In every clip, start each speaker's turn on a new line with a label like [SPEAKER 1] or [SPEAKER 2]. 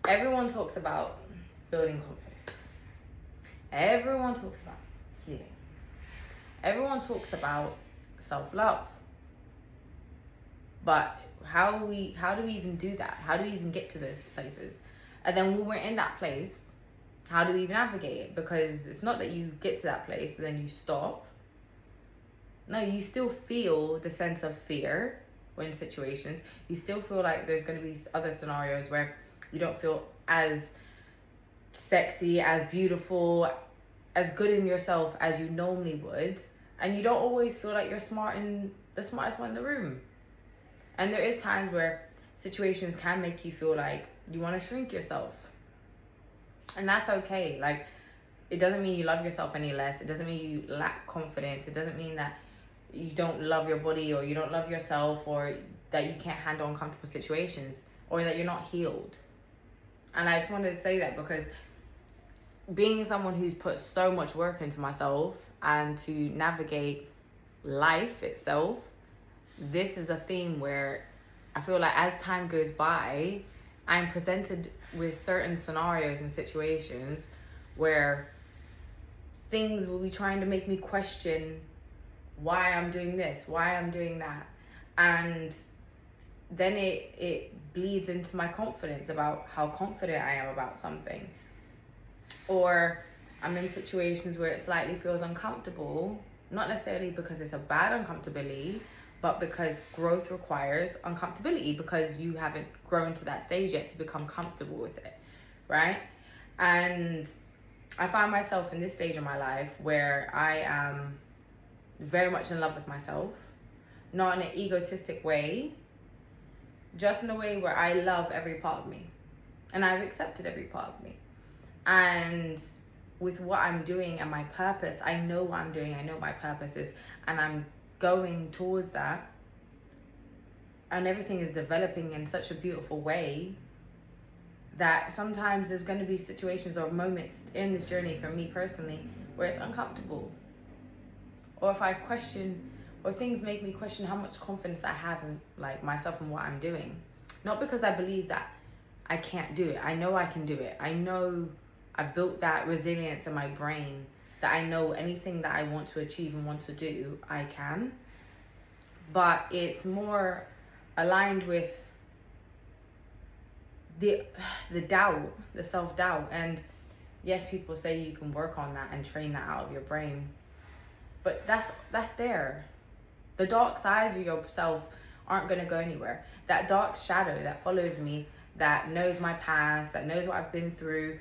[SPEAKER 1] Everyone talks about building confidence. Everyone talks about healing. Everyone talks about self-love. But how do we even do that? How do we even get to those places? And then when we're in that place, how do we even navigate it? Because it's not that you get to that place and then you stop. No, you still feel the sense of fear when in situations. You still feel like there's going to be other scenarios where you don't feel as sexy, as beautiful, as good in yourself as you normally would. And you don't always feel like you're the smartest one in the room. And there is times where situations can make you feel like you want to shrink yourself. And that's okay. Like, it doesn't mean you love yourself any less. It doesn't mean you lack confidence. It doesn't mean that you don't love your body or you don't love yourself or that you can't handle uncomfortable situations or that you're not healed. And I just wanted to say that because being someone who's put so much work into myself and to navigate life itself, this is a theme where I feel like as time goes by, I'm presented with certain scenarios and situations where things will be trying to make me question why I'm doing this, why I'm doing that. And then it bleeds into my confidence about how confident I am about something. Or I'm in situations where it slightly feels uncomfortable, not necessarily because it's a bad uncomfortability, but because growth requires uncomfortability, because you haven't grown to that stage yet to become comfortable with it, right? And I find myself in this stage of my life where I am very much in love with myself, not in an egotistic way, just in a way where I love every part of me and I've accepted every part of me. And with what I'm doing and my purpose, I know what I'm doing, I know what my purpose is, and I'm going towards that, and everything is developing in such a beautiful way that sometimes there's going to be situations or moments in this journey for me personally where it's uncomfortable, or if I question, or things make me question how much confidence I have in like myself and what I'm doing. Not because I believe that I can't do it. I know I can do it. I know I've built that resilience in my brain that I know anything that I want to achieve and want to do, I can. But it's more aligned with the doubt, the self-doubt. And yes, people say you can work on that and train that out of your brain. But that's there. The dark sides of yourself aren't going to go anywhere. That dark shadow that follows me, that knows my past, that knows what I've been through,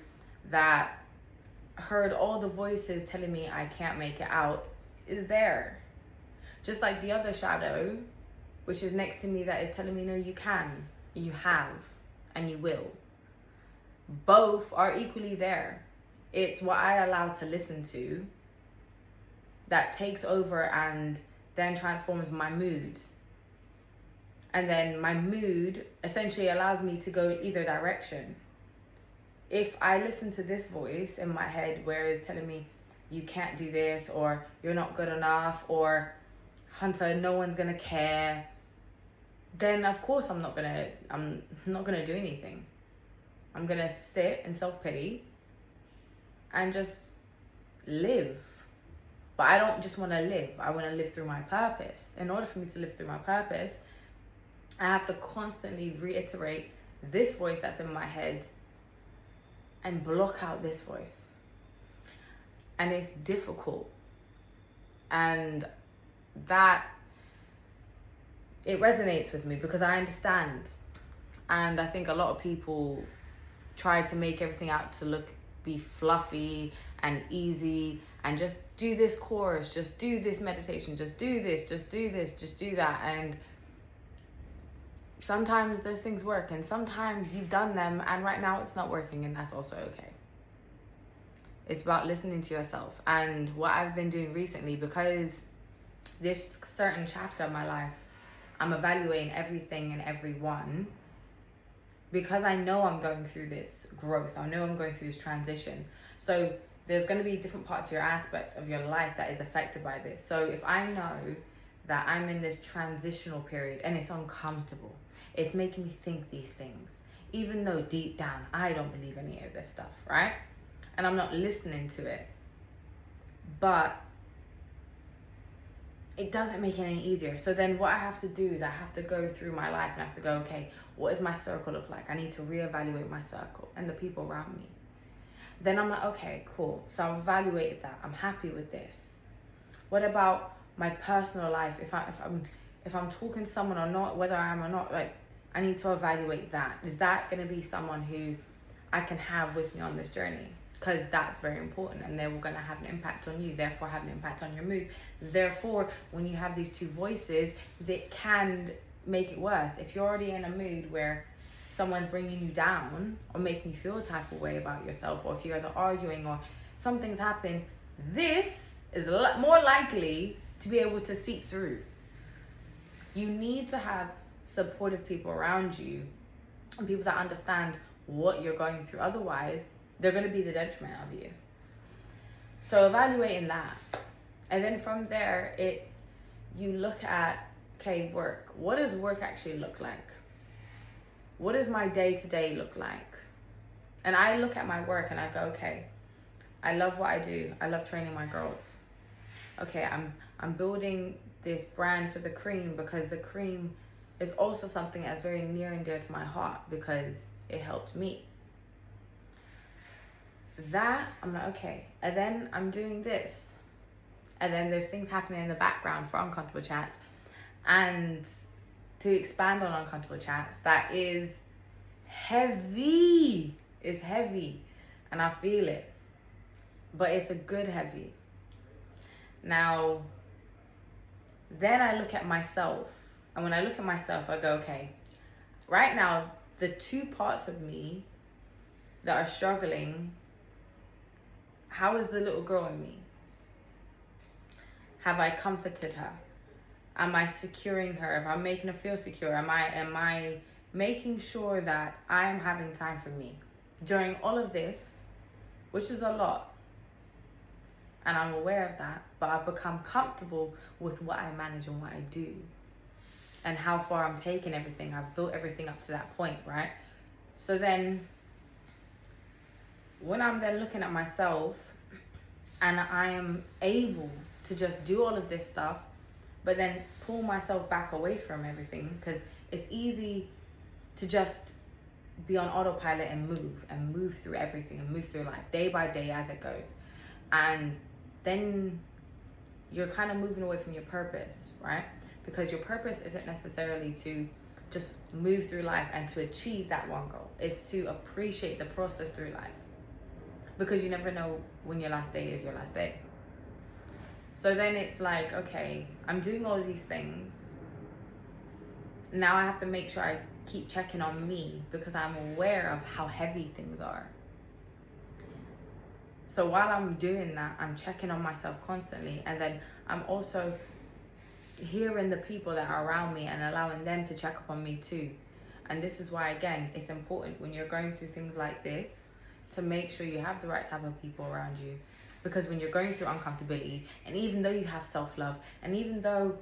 [SPEAKER 1] that heard all the voices telling me I can't make it out, is there. Just like the other shadow, which is next to me, that is telling me, no, you can, you have, and you will. Both are equally there. It's what I allow to listen to that takes over and then transforms my mood. And then my mood essentially allows me to go in either direction. If I listen to this voice in my head where it's telling me you can't do this, or you're not good enough, or Hunter, no one's gonna care, then of course I'm not gonna do anything. I'm gonna sit in self-pity and just live. But I don't just want to live. I want to live through my purpose. In order for me to live through my purpose, I have to constantly reiterate this voice that's in my head and block out this voice. And it's difficult. And that, it resonates with me because I understand. And I think a lot of people try to make everything out to be fluffy and easy, and just do this course, just do this meditation, just do this, just do this, just do that. And sometimes those things work, and sometimes you've done them and right now it's not working, and that's also okay. It's about listening to yourself. And what I've been doing recently, because this certain chapter of my life, I'm evaluating everything and everyone, because I know I'm going through this growth. I know I'm going through this transition. So there's going to be different parts of your aspect of your life that is affected by this. So if I know that I'm in this transitional period and it's uncomfortable, it's making me think these things, even though deep down I don't believe any of this stuff, right? And I'm not listening to it. But it doesn't make it any easier. So then what I have to do is I have to go through my life and I have to go, okay, what does my circle look like? I need to reevaluate my circle and the people around me. Then I'm like, okay, cool. So I've evaluated that. I'm happy with this. What about my personal life? If I'm talking to someone or not, whether I am or not, like, I need to evaluate that. Is that going to be someone who I can have with me on this journey? Because that's very important, and they're going to have an impact on you, therefore have an impact on your mood. Therefore, when you have these two voices, that can make it worse. If you're already in a mood where someone's bringing you down or making you feel a type of way about yourself, or if you guys are arguing or something's happened, this is more likely to be able to seep through. You need to have supportive people around you and people that understand what you're going through. Otherwise, they're going to be the detriment of you. So evaluating that. And then from there, it's you look at, okay, work. What does work actually look like? What does my day-to-day look like? And I look at my work and I go, okay, I love what I do. I love training my girls. Okay, I'm building this brand for the cream because the cream is also something that's very near and dear to my heart because it helped me. That, I'm like, okay. And then I'm doing this. And then there's things happening in the background for Uncomfortable Chats. And to expand on Uncomfortable Chats, that is heavy. It's heavy. And I feel it. But it's a good heavy. Now, then I look at myself. And when I look at myself, I go, okay, right now, the two parts of me that are struggling, how is the little girl in me? Have I comforted her? Am I securing her? Am I making her feel secure? Am I making sure that I am having time for me during all of this, which is a lot, and I'm aware of that, but I've become comfortable with what I manage and what I do and how far I'm taking everything. I've built everything up to that point, right? So then when I'm then looking at myself and I am able to just do all of this stuff, but then pull myself back away from everything, because it's easy to just be on autopilot and move through everything and move through life day by day as it goes. And then you're kind of moving away from your purpose, right? Because your purpose isn't necessarily to just move through life and to achieve that one goal. It's to appreciate the process through life. Because you never know when your last day is your last day. So then it's like, okay, I'm doing all of these things. Now I have to make sure I keep checking on me because I'm aware of how heavy things are. So while I'm doing that, I'm checking on myself constantly. And then I'm also hearing the people that are around me and allowing them to check up on me too. And this is why, again, it's important when you're going through things like this to make sure you have the right type of people around you. Because when you're going through uncomfortability, and even though you have self-love, and even though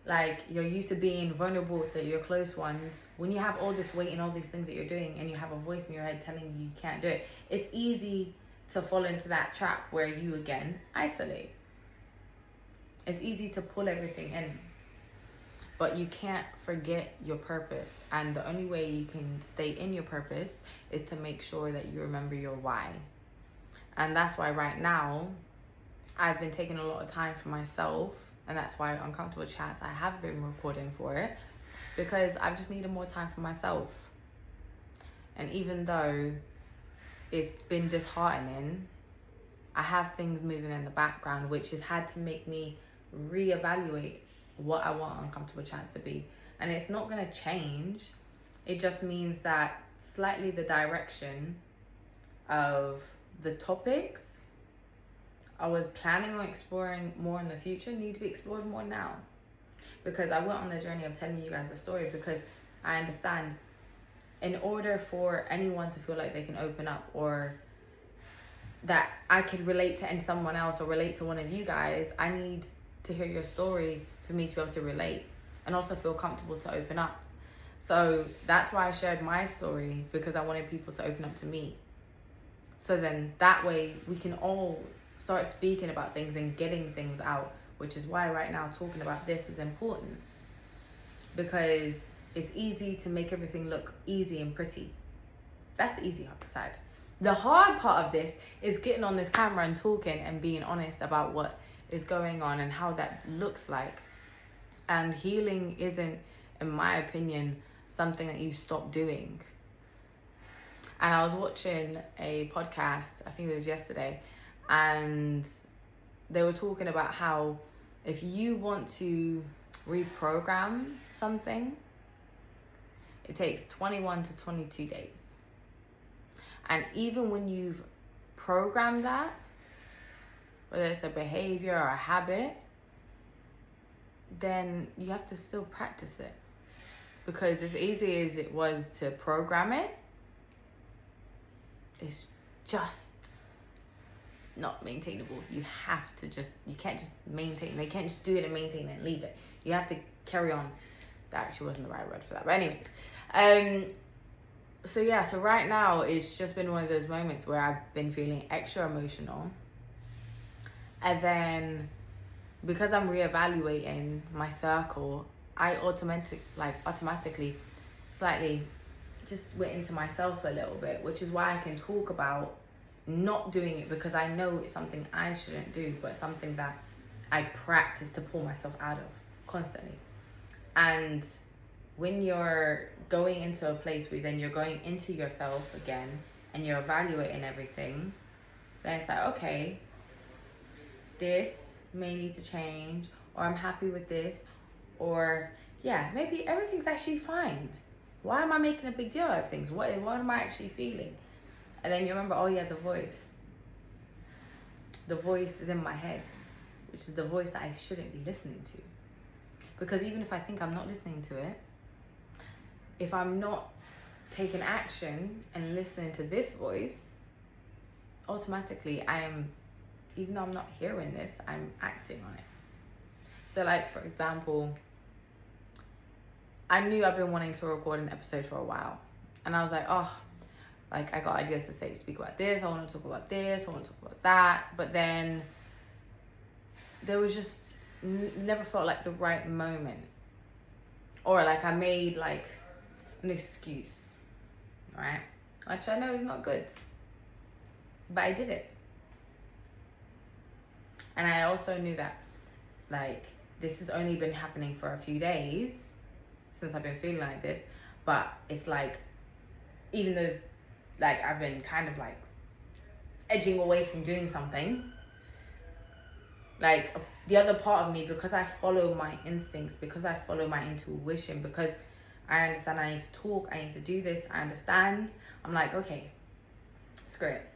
[SPEAKER 1] like you're used to being vulnerable with your close ones, when you have all this weight and all these things that you're doing and you have a voice in your head telling you can't do it, it's easy to fall into that trap where you again isolate. It's easy to pull everything in, but you can't forget your purpose. And the only way you can stay in your purpose is to make sure that you remember your why. And that's why right now I've been taking a lot of time for myself, and that's why Uncomfortable Chats, I have been recording for it, because I've just needed more time for myself. And even though it's been disheartening, I have things moving in the background, which has had to make me reevaluate what I want Uncomfortable Chats to be. And it's not going to change. It just means that slightly the direction of the topics I was planning on exploring more in the future need to be explored more now. Because I went on the journey of telling you guys the story, because I understand in order for anyone to feel like they can open up, or that I could relate to someone else or relate to one of you guys, I need to hear your story for me to be able to relate and also feel comfortable to open up. So that's why I shared my story, because I wanted people to open up to me. So then that way we can all start speaking about things and getting things out, which is why right now talking about this is important, because it's easy to make everything look easy and pretty. That's the easy side. The hard part of this is getting on this camera and talking and being honest about what is going on and how that looks like. And healing isn't, in my opinion, something that you stop doing. And I was watching a podcast, I think it was yesterday, and they were talking about how if you want to reprogram something, it takes 21 to 22 days. And even when you've programmed that, whether it's a behavior or a habit, then you have to still practice it. Because as easy as it was to program it, it's just not maintainable. You have to you can't just maintain. They can't just do it and maintain it and leave it. You have to carry on. That actually wasn't the right word for that. But anyways, so right now it's just been one of those moments where I've been feeling extra emotional. And then because I'm reevaluating my circle, I automatically slightly just went into myself a little bit, which is why I can talk about not doing it, because I know it's something I shouldn't do, but something that I practice to pull myself out of constantly. And when you're going into a place where then you're going into yourself again and you're evaluating everything, then it's like, okay, this may need to change, or I'm happy with this, or yeah, maybe everything's actually fine. Why am I making a big deal out of things? What am I actually feeling? And then you remember, oh yeah, the voice. The voice is in my head, which is the voice that I shouldn't be listening to. Because even if I think I'm not listening to it, if I'm not taking action and listening to this voice, automatically I am, even though I'm not hearing this, I'm acting on it. So like, for example, I knew I've been wanting to record an episode for a while. And I was like, oh, like I got ideas to speak about this. I want to talk about this. I want to talk about that. But then there was just never felt like the right moment. Or like I made like an excuse, right? Which I know is not good. But I did it. And I also knew that like this has only been happening for a few days since I've been feeling like this, but it's like, even though like I've been kind of like edging away from doing something, like the other part of me, because I follow my instincts, because I follow my intuition, because I understand I need to talk, I need to do this, I understand, I'm like, okay, screw it.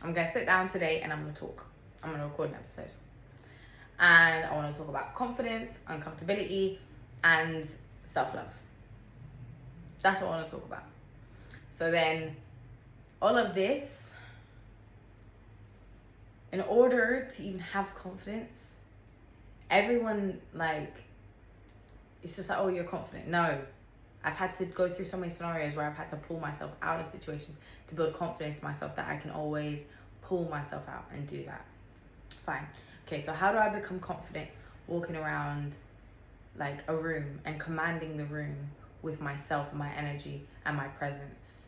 [SPEAKER 1] I'm gonna sit down today and I'm gonna talk. I'm gonna record an episode. And I wanna talk about confidence, uncomfortability, and self-love. That's what I want to talk about. So then all of this, in order to even have confidence, everyone like, it's just like, oh, you're confident. No, I've had to go through so many scenarios where I've had to pull myself out of situations to build confidence in myself that I can always pull myself out and do that. Fine. Okay, so how do I become confident walking around like a room and commanding the room with myself, my energy, and my presence?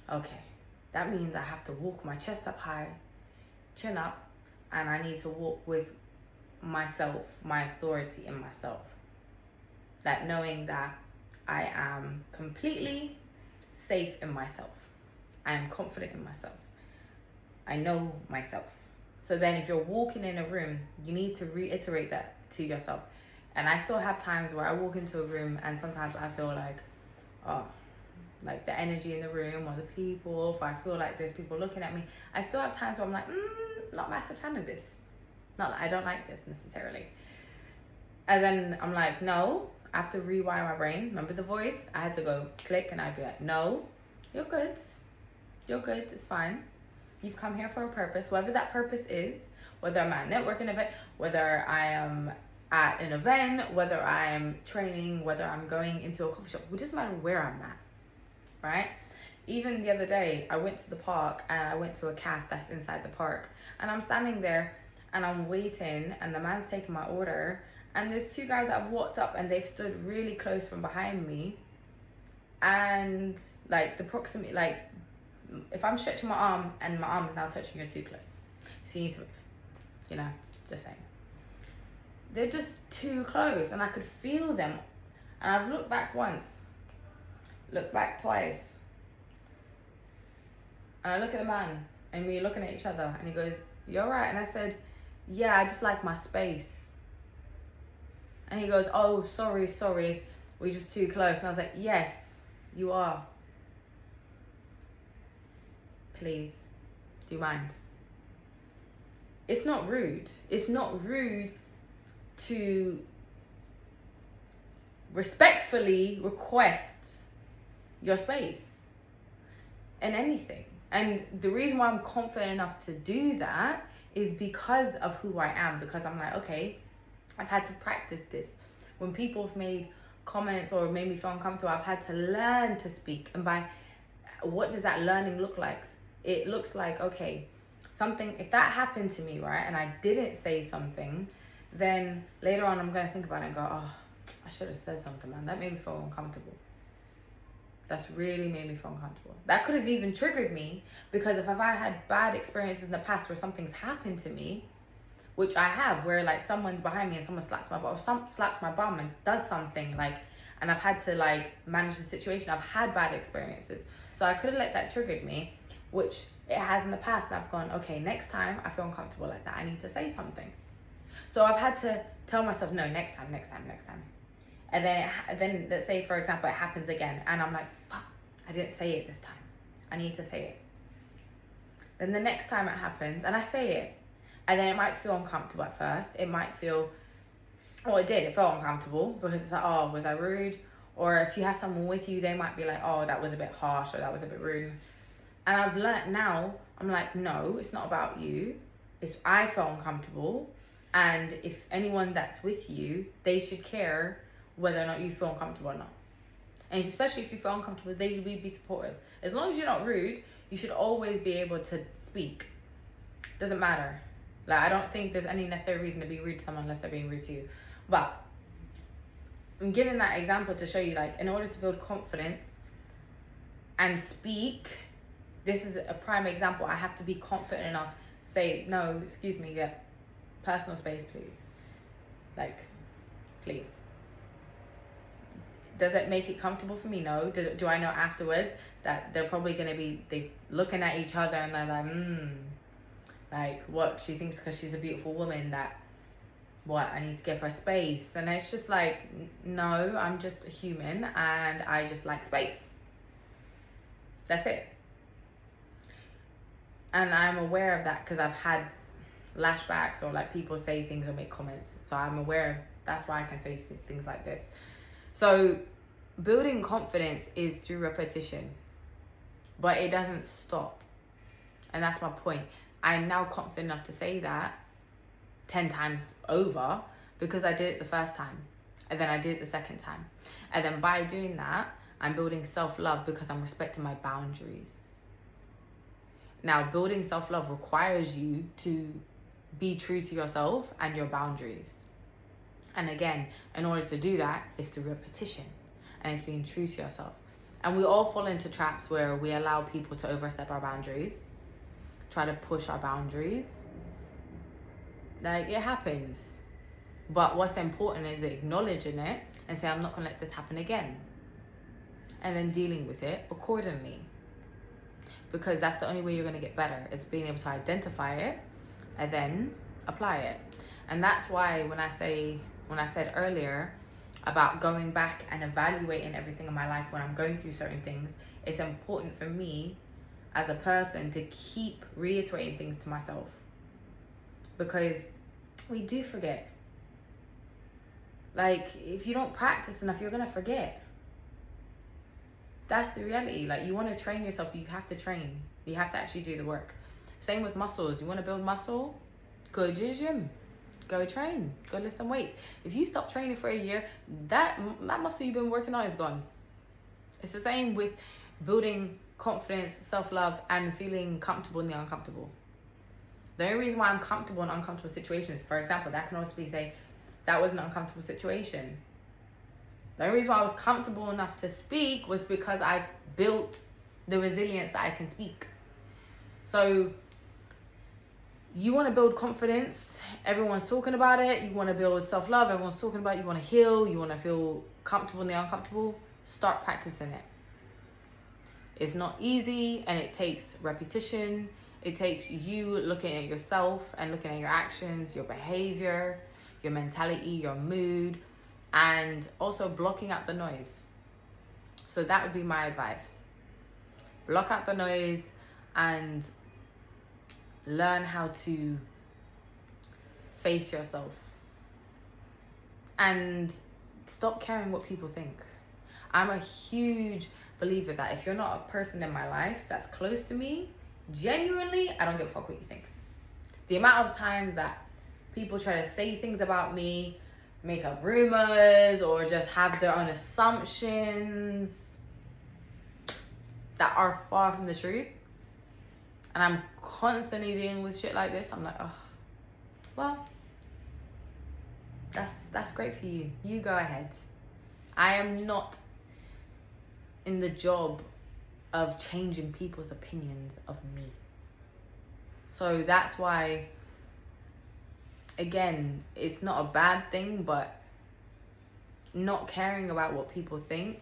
[SPEAKER 1] Okay, that means I have to walk my chest up high, chin up, and I need to walk with myself, my authority in myself. That knowing that I am completely safe in myself. I am confident in myself. I know myself. So then if you're walking in a room, you need to reiterate that to yourself. And I still have times where I walk into a room and sometimes I feel like, oh, like the energy in the room or the people, if I feel like there's people looking at me, I still have times where I'm like, not a massive fan of this. I don't like this necessarily. And then I'm like, no, I have to rewire my brain. Remember the voice? I had to go click and I'd be like, no, you're good. You're good, it's fine. You've come here for a purpose, whatever that purpose is, whether I'm at a networking event, whether I am at an event, whether I'm training, whether I'm going into a coffee shop, it doesn't matter where I'm at, right? Even the other day, I went to the park and I went to a cafe that's inside the park, and I'm standing there and I'm waiting, and the man's taking my order, and there's two guys that have walked up and they've stood really close from behind me, and like the proximity, like if I'm stretching my arm and my arm is now touching, you're too close, so you need to move, you know, just saying. They're just too close, and I could feel them, and I've looked back once, looked back twice, and I look at the man, and we're looking at each other, and he goes, "You alright?" And I said, "Yeah, I just like my space." And he goes, "Oh, sorry, we're just too close." And I was like, "Yes, you are. Please, do you mind?" It's not rude. It's not rude to respectfully request your space in anything. And the reason why I'm confident enough to do that is because of who I am, because I'm like, okay, I've had to practice this. When people have made comments or made me feel uncomfortable, I've had to learn to speak. And by what does that learning look like? It looks like, okay, something, if that happened to me, right, and I didn't say something, then later on I'm going to think about it and go, oh, I should have said something, man. That made me feel uncomfortable. That's really made me feel uncomfortable. That could have even triggered me, because if I had bad experiences in the past where something's happened to me, which I have, where like someone's behind me and someone slaps my bum, or slaps my bum and does something, like, and I've had to like manage the situation. I've had bad experiences. So I could have let that triggered me, which it has in the past, and I've gone, okay, next time I feel uncomfortable like that, I need to say something. So I've had to tell myself, no, next time. And then let's say, for example, it happens again, and I'm like, fuck, I didn't say it this time. I need to say it. Then the next time it happens, and I say it, and then it might feel uncomfortable at first. It might feel, it felt uncomfortable, because it's like, oh, was I rude? Or if you have someone with you, they might be like, oh, that was a bit harsh, or that was a bit rude. And I've learnt now, I'm like, no, it's not about you. I felt uncomfortable. And if anyone that's with you, they should care whether or not you feel uncomfortable or not. And especially if you feel uncomfortable, they should be supportive. As long as you're not rude, you should always be able to speak. Doesn't matter. Like, I don't think there's any necessary reason to be rude to someone unless they're being rude to you. But I'm giving that example to show you, like, in order to build confidence and speak, this is a prime example. I have to be confident enough to say, no, excuse me, yeah, personal space, please. Like, please. Does it make it comfortable for me? No. Do I know afterwards that they're probably going to be looking at each other and they're like, what, she thinks because she's a beautiful woman that, what, I need to give her space. And it's just like, no, I'm just a human and I just like space. That's it. And I'm aware of that because I've had lashbacks, or like people say things or make comments. So I'm aware of, that's why I can say things like this. So building confidence is through repetition, but it doesn't stop. And that's my point. I'm now confident enough to say that 10 times over because I did it the first time, and then I did it the second time. And then by doing that, I'm building self-love because I'm respecting my boundaries. Now, building self-love requires you to be true to yourself and your boundaries. And again, in order to do that, it's through repetition, and it's being true to yourself. And we all fall into traps where we allow people to overstep our boundaries, try to push our boundaries. Like, it happens. But what's important is acknowledging it and say, I'm not going to let this happen again. And then dealing with it accordingly. Because that's the only way you're going to get better, is being able to identify it and then apply it. And that's why when I said earlier about going back and evaluating everything in my life when I'm going through certain things, it's important for me as a person to keep reiterating things to myself, because we do forget. Like, if you don't practice enough, you're gonna forget. That's the reality. Like, you want to train yourself, you have to train. You have to actually do the work. Same with muscles. You want to build muscle? Go to the gym. go train, go lift some weights. If you stop training for a year, that muscle you've been working on is gone. It's the same with building confidence, self-love, and feeling comfortable in the uncomfortable. The only reason why I'm comfortable in uncomfortable situations, for example, that can also be say that was an uncomfortable situation. The only reason why I was comfortable enough to speak was because I've built the resilience that I can speak. So you want to build confidence, everyone's talking about it. You want to build self-love, everyone's talking about it. You want to heal, you want to feel comfortable in the uncomfortable. Start practicing it. It's not easy, and it takes repetition. It takes you looking at yourself and looking at your actions, your behavior, your mentality, your mood, and also blocking out the noise. So that would be my advice. Block out the noise and learn how to face yourself. And stop caring what people think. I'm a huge believer that if you're not a person in my life that's close to me, genuinely, I don't give a fuck what you think. The amount of times that people try to say things about me, make up rumors, or just have their own assumptions that are far from the truth, and I'm constantly dealing with shit like this, I'm like, oh, well, that's great for you. You go ahead. I am not in the job of changing people's opinions of me. So that's why, again, it's not a bad thing, but not caring about what people think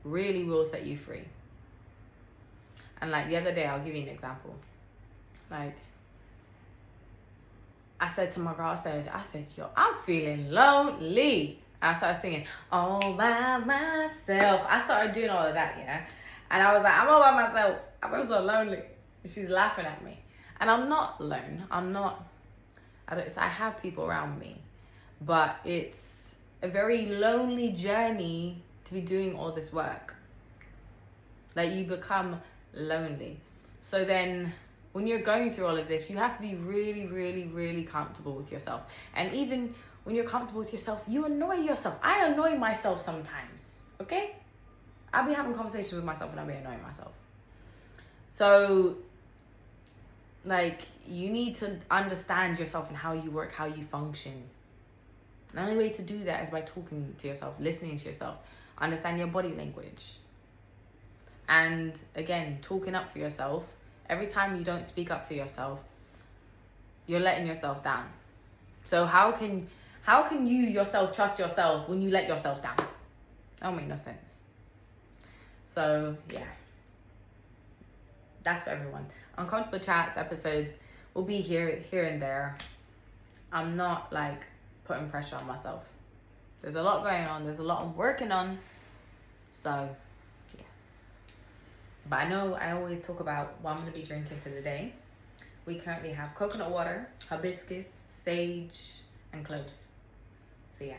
[SPEAKER 1] really will set you free. And like the other day, I'll give you an example. Like, I said to my girl, I said, yo, I'm feeling lonely. And I started singing, all by myself. I started doing all of that, yeah. And I was like, I'm all by myself. I feel so lonely. And she's laughing at me. And I'm not alone. I have people around me. But it's a very lonely journey to be doing all this work. Like, you become lonely. So then when you're going through all of this, you have to be really, really, really comfortable with yourself. And even when you're comfortable with yourself, you annoy yourself. I annoy myself sometimes, okay? I'll be having conversations with myself and I'll be annoying myself. So, like, you need to understand yourself and how you work, how you function. The only way to do that is by talking to yourself, listening to yourself, understand your body language. And again, talking up for yourself. Every time you don't speak up for yourself, you're letting yourself down. So how can you yourself trust yourself when you let yourself down? That don't make no sense. So yeah, that's for everyone. Uncomfortable Chats episodes will be here and there. I'm not like putting pressure on myself. There's a lot going on. There's a lot I'm working on. So yeah. But I know I always talk about what I'm going to be drinking for the day. We currently have coconut water, hibiscus, sage, and cloves. So yeah,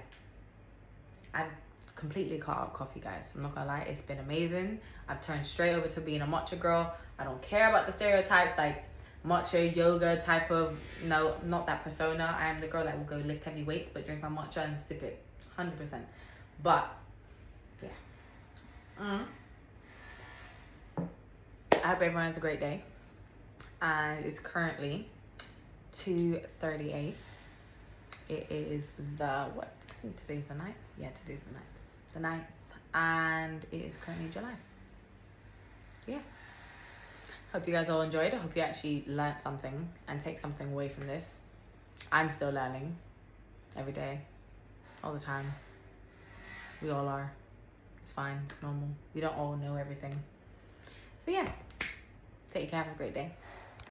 [SPEAKER 1] I've completely cut out coffee, guys. I'm not gonna lie, it's been amazing. I've turned straight over to being a matcha girl. I don't care about the stereotypes like matcha yoga type of, no, not that persona. I am the girl that will go lift heavy weights but drink my matcha and sip it 100%. But yeah, I hope everyone has a great day. And it's currently 2:38. It is the, what? I think today's the 9th. Yeah, today's the 9th. The 9th. And it is currently July. So yeah. Hope you guys all enjoyed. I hope you actually learned something and take something away from this. I'm still learning every day, all the time. We all are. It's fine. It's normal. We don't all know everything. So yeah. Take care. Have a great day.